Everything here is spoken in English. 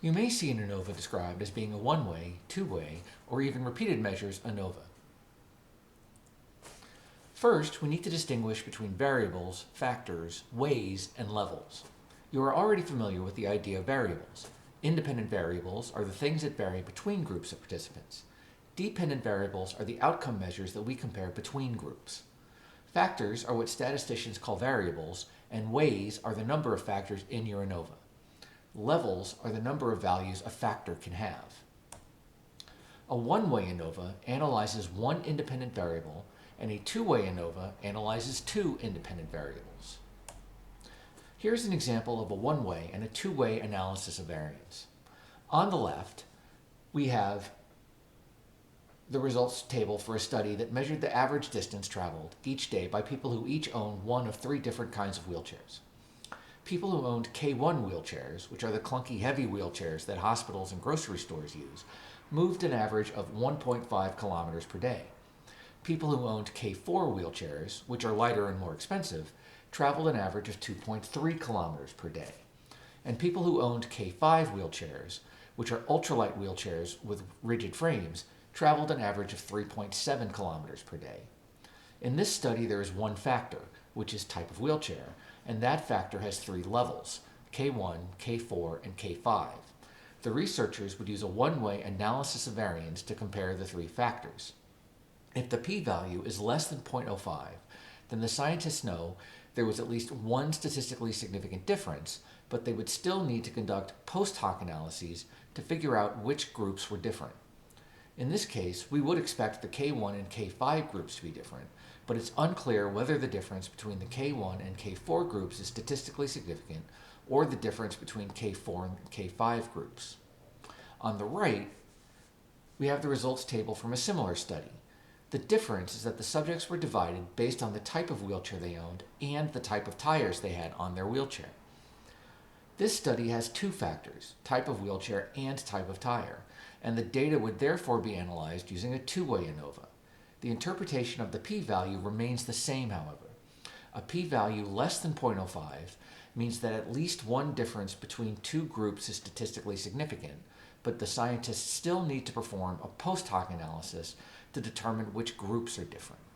You may see an ANOVA described as being a one-way, two-way, or even repeated measures ANOVA. First, we need to distinguish between variables, factors, ways, and levels. You are already familiar with the idea of variables. Independent variables are the things that vary between groups of participants. Dependent variables are the outcome measures that we compare between groups. Factors are what statisticians call variables, and ways are the number of factors in your ANOVA. Levels are the number of values a factor can have. A one-way ANOVA analyzes one independent variable, and a two-way ANOVA analyzes two independent variables. Here's an example of a one-way and a two-way analysis of variance. On the left, we have the results table for a study that measured the average distance traveled each day by people who each own one of three different kinds of wheelchairs. People who owned K1 wheelchairs, which are the clunky heavy wheelchairs that hospitals and grocery stores use, moved an average of 1.5 kilometers per day. People who owned K4 wheelchairs, which are lighter and more expensive, traveled an average of 2.3 kilometers per day. And people who owned K5 wheelchairs, which are ultralight wheelchairs with rigid frames, traveled an average of 3.7 kilometers per day. In this study, there is one factor, which is type of wheelchair, and that factor has three levels, K1, K4, and K5. The researchers would use a one-way analysis of variance to compare the three factors. If the p-value is less than 0.05, then the scientists know there was at least one statistically significant difference, but they would still need to conduct post hoc analyses to figure out which groups were different. In this case, we would expect the K1 and K5 groups to be different, but it's unclear whether the difference between the K1 and K4 groups is statistically significant or the difference between K4 and K5 groups. On the right, we have the results table from a similar study. The difference is that the subjects were divided based on the type of wheelchair they owned and the type of tires they had on their wheelchair. This study has two factors, type of wheelchair and type of tire, and the data would therefore be analyzed using a two-way ANOVA. The interpretation of the p-value remains the same, however. A p-value less than 0.05 means that at least one difference between two groups is statistically significant, but the scientists still need to perform a post hoc analysis to determine which groups are different.